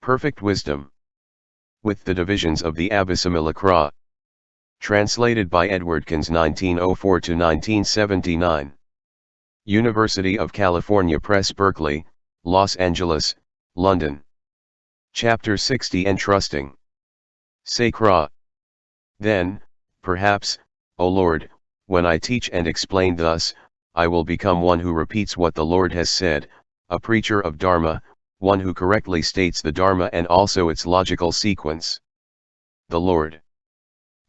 Perfect Wisdom. With the divisions of the Abhisamilakra. Translated by EdwardConze 1904–1979. University of California Press, Berkeley, Los Angeles, London. Chapter 60, Entrusting. Sakra. Then, perhaps, O Lord, when I teach and explain thus, I will become one who repeats what the Lord has said, a preacher of dharma, one who correctly states the dharma and also its logical sequence. The Lord.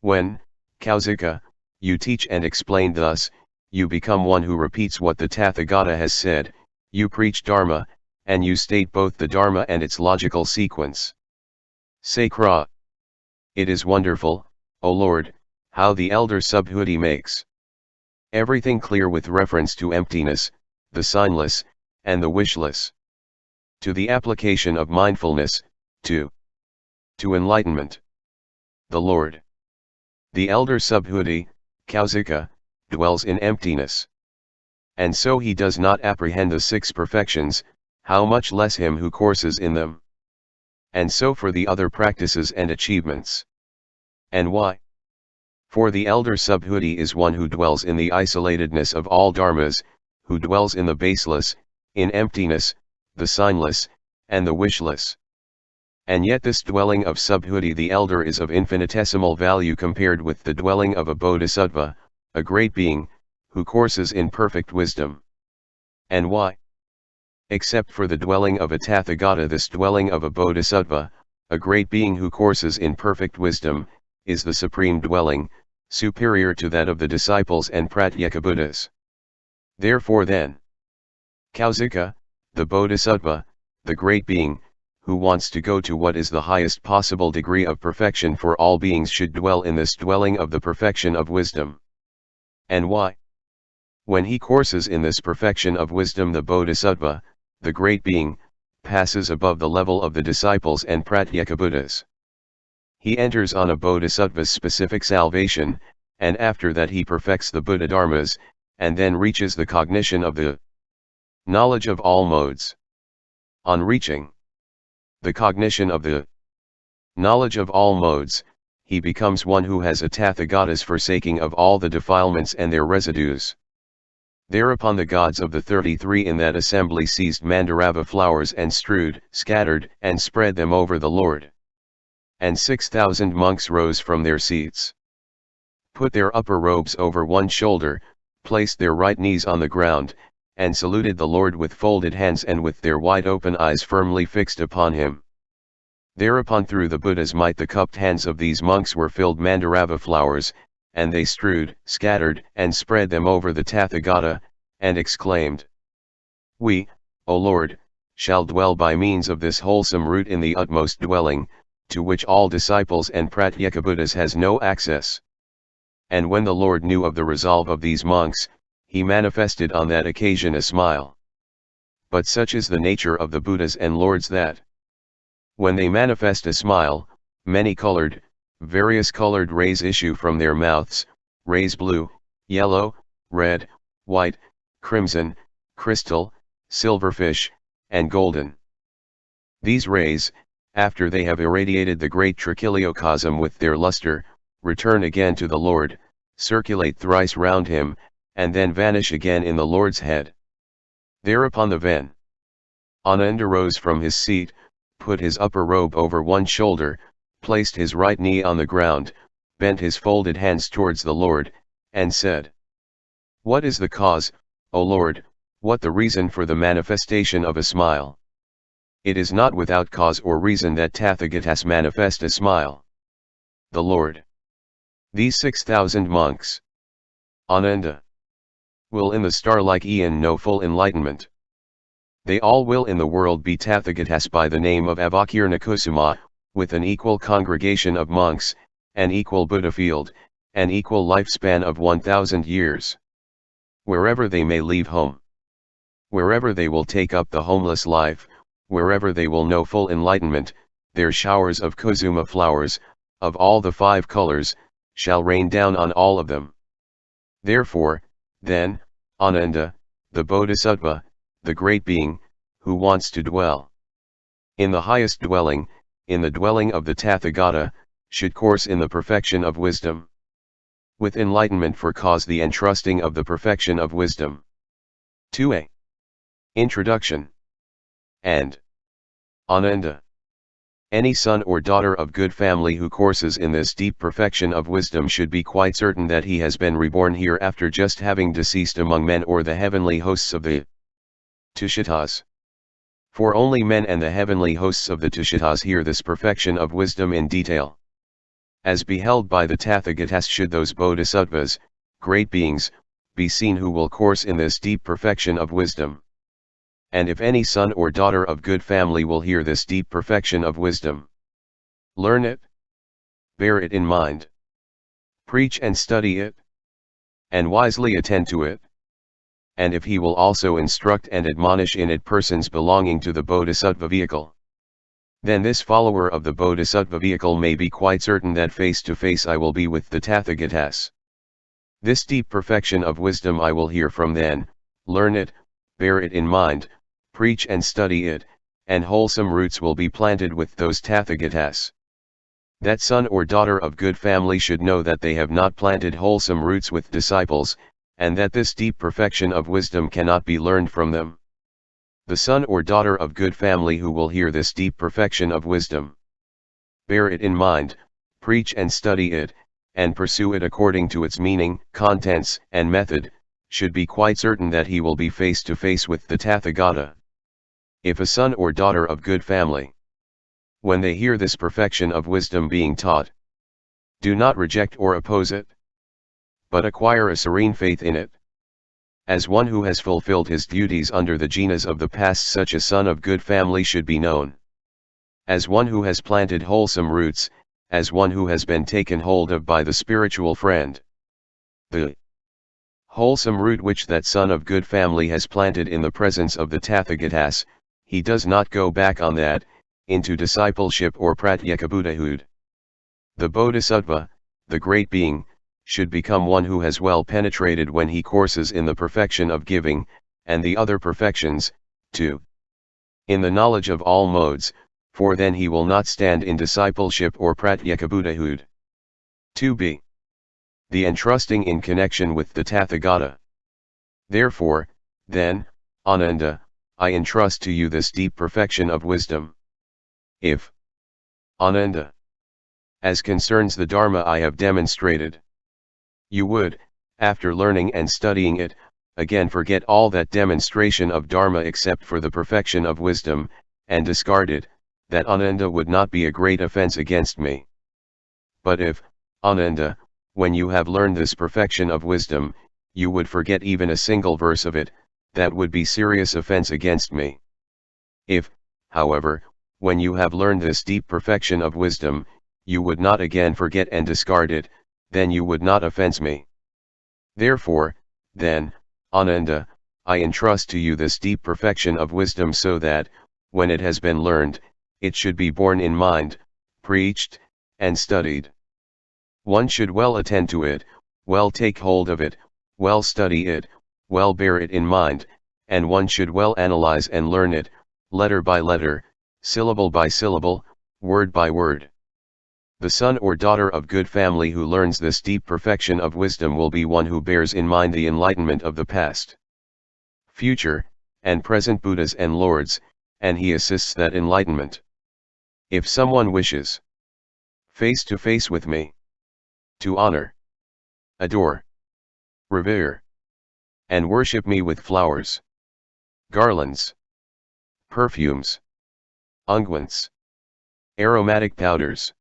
When, kausika, you teach and explain thus, you become one who repeats what the tathagata has said, you preach dharma, and you state both the dharma and its logical sequence. Sakra. It is wonderful, O Lord, how the elder subhuti makes everything clear with reference to emptiness, the signless, and the wishless. To the application of mindfulness, to enlightenment. The Lord. The elder subhuti, kausika, dwells in emptiness. And so he does not apprehend the six perfections, how much less him who courses in them. And so for the other practices and achievements. And why? For the elder subhuti is one who dwells in the isolatedness of all dharmas, who dwells in the baseless, in emptiness, the signless, and the wishless. And yet this dwelling of subhuti the elder is of infinitesimal value compared with the dwelling of a bodhisattva, a great being, who courses in perfect wisdom. And why? Except for the dwelling of a tathagata, this dwelling of a bodhisattva, a great being who courses in perfect wisdom, is the supreme dwelling, superior to that of the disciples and pratyekabuddhas. Therefore then, kausika, the bodhisattva, the great being, who wants to go to what is the highest possible degree of perfection for all beings, should dwell in this dwelling of the perfection of wisdom. And why? When he courses in this perfection of wisdom, the bodhisattva, the great being, passes above the level of the disciples and pratyekabuddhas. He enters on a bodhisattva's specific salvation, and after that he perfects the Buddha dharmas, and then reaches the cognition of the knowledge of all modes. On reaching the cognition of the knowledge of all modes, he becomes one who has a tathagata's forsaking of all the defilements and their residues. Thereupon the gods of the 33 in that assembly seized mandarava flowers and scattered, and spread them over the Lord. And 6,000 monks rose from their seats, put their upper robes over one shoulder, placed their right knees on the ground, and saluted the Lord with folded hands and with their wide open eyes firmly fixed upon him. Thereupon through the Buddha's might the cupped hands of these monks were filled mandarava flowers, and they scattered, and spread them over the tathagata, and exclaimed, "We, O Lord, shall dwell by means of this wholesome root in the utmost dwelling, to which all disciples and pratyekabuddhas has no access." And when the Lord knew of the resolve of these monks, he manifested on that occasion a smile. But such is the nature of the Buddhas and Lords that, when they manifest a smile, various colored rays issue from their mouths, rays blue, yellow, red, white, crimson, crystal, silverfish, and golden. These rays, after they have irradiated the great trichiliocosm with their luster, return again to the Lord, circulate thrice round him, and then vanish again in the Lord's head. Thereupon the Ven. Ananda rose from his seat, put his upper robe over one shoulder, placed his right knee on the ground, bent his folded hands towards the Lord, and said, "What is the cause, O Lord, what the reason for the manifestation of a smile? It is not without cause or reason that tathagatas manifest a smile." The Lord. These 6,000 monks, Ananda, will in the star-like eon know full enlightenment. They all will in the world be tathagatas by the name of Avakirnakusuma, with an equal congregation of monks, an equal Buddha field, an equal lifespan of 1,000 years. Wherever they may leave home, wherever they will take up the homeless life, wherever they will know full enlightenment, their showers of kusuma flowers, of all the 5 colors, shall rain down on all of them. Therefore, then, Ananda, the Bodhisattva, the great being, who wants to dwell in the highest dwelling, in the dwelling of the tathagata, should course in the perfection of wisdom. With enlightenment for cause the entrusting of the perfection of wisdom. 2a. Introduction. And Ananda. Any son or daughter of good family who courses in this deep perfection of wisdom should be quite certain that he has been reborn here after just having deceased among men or the heavenly hosts of the Tushitas. For only men and the heavenly hosts of the Tushitas hear this perfection of wisdom in detail. As beheld by the tathagatas should those bodhisattvas, great beings, be seen who will course in this deep perfection of wisdom. And if any son or daughter of good family will hear this deep perfection of wisdom, learn it, bear it in mind, preach and study it, and wisely attend to it, and if he will also instruct and admonish in it persons belonging to the bodhisattva vehicle, then this follower of the bodhisattva vehicle may be quite certain that face to face I will be with the tathagatas. This deep perfection of wisdom I will hear from then, learn it, bear it in mind, preach and study it, and wholesome roots will be planted with those tathagatas. That son or daughter of good family should know that they have not planted wholesome roots with disciples, and that this deep perfection of wisdom cannot be learned from them. The son or daughter of good family who will hear this deep perfection of wisdom, bear it in mind, preach and study it, and pursue it according to its meaning, contents, and method, should be quite certain that he will be face to face with the tathagata. If a son or daughter of good family, when they hear this perfection of wisdom being taught, do not reject or oppose it, but acquire a serene faith in it, as one who has fulfilled his duties under the jinas of the past, such a son of good family should be known as one who has planted wholesome roots, as one who has been taken hold of by the spiritual friend. The wholesome root which that son of good family has planted in the presence of the tathagatas, he does not go back on that, into discipleship or pratyekabuddhahood. The bodhisattva, the great being, should become one who has well penetrated when he courses in the perfection of giving, and the other perfections, too. In the knowledge of all modes, for then he will not stand in discipleship or pratyekabuddhahood. 2b. The entrusting in connection with the tathagata. Therefore, then, Ananda, I entrust to you this deep perfection of wisdom. If, Ananda, as concerns the dharma I have demonstrated, you would, after learning and studying it, again forget all that demonstration of dharma except for the perfection of wisdom, and discard it, that Ananda would not be a great offense against me. But if, Ananda, when you have learned this perfection of wisdom, you would forget even a single verse of it, that would be serious offense against me. If, however, when you have learned this deep perfection of wisdom, you would not again forget and discard it, then you would not offense me. Therefore, then, Ananda, I entrust to you this deep perfection of wisdom so that, when it has been learned, it should be borne in mind, preached, and studied. One should well attend to it, well take hold of it, well study it, well bear it in mind, and one should well analyze and learn it, letter by letter, syllable by syllable, word by word. The son or daughter of good family who learns this deep perfection of wisdom will be one who bears in mind the enlightenment of the past, future, and present Buddhas and Lords, and he assists that enlightenment. If someone wishes face to face with me, to honor, adore, revere, and worship me with flowers, garlands, perfumes, unguents, aromatic powders,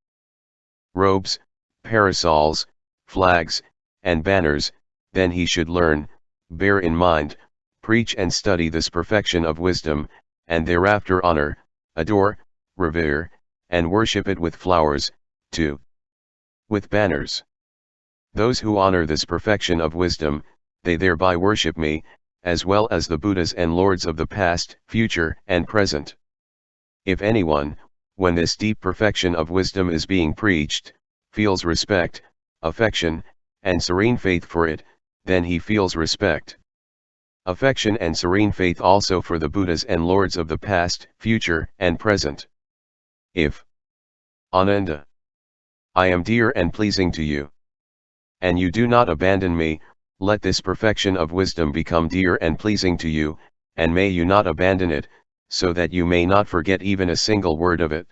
robes, parasols, flags, and banners, then he should learn, bear in mind, preach and study this perfection of wisdom, and thereafter honor, adore, revere, and worship it with flowers, too. With banners. Those who honor this perfection of wisdom, they thereby worship me, as well as the Buddhas and Lords of the past, future, and present. If anyone, when this deep perfection of wisdom is being preached, feels respect, affection, and serene faith for it, then he feels respect, affection and serene faith also for the Buddhas and Lords of the past, future, and present. If, Ananda, I am dear and pleasing to you, and you do not abandon me, let this perfection of wisdom become dear and pleasing to you, and may you not abandon it, so that you may not forget even a single word of it.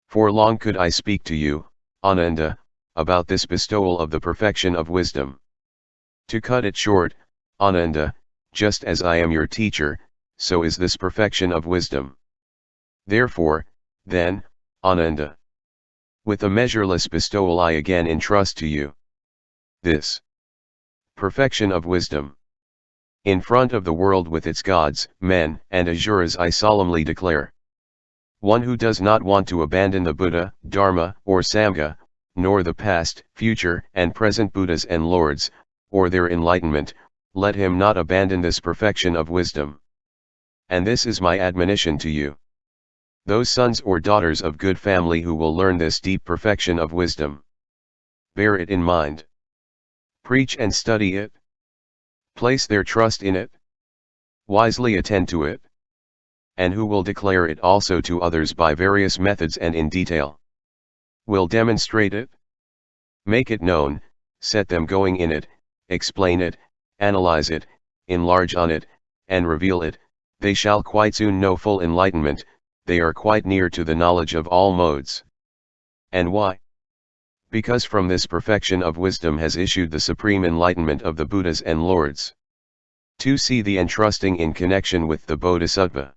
For long could I speak to you, Ananda, about this bestowal of the perfection of wisdom. To cut it short, Ananda, just as I am your teacher, so is this perfection of wisdom. Therefore, then, Ananda, with a measureless bestowal I again entrust to you this perfection of wisdom. In front of the world with its gods, men, and asuras I solemnly declare. One who does not want to abandon the Buddha, Dharma, or Sangha, nor the past, future, and present Buddhas and Lords, or their enlightenment, let him not abandon this perfection of wisdom. And this is my admonition to you. Those sons or daughters of good family who will learn this deep perfection of wisdom. Bear it in mind. Preach and study it. Place their trust in it. Wisely attend to it. And who will declare it also to others by various methods and in detail. Will demonstrate it. Make it known, set them going in it, explain it, analyze it, enlarge on it, and reveal it, they shall quite soon know full enlightenment, they are quite near to the knowledge of all modes. And why? Because from this perfection of wisdom has issued the supreme enlightenment of the Buddhas and Lords. 2. See the entrusting in connection with the bodhisattva.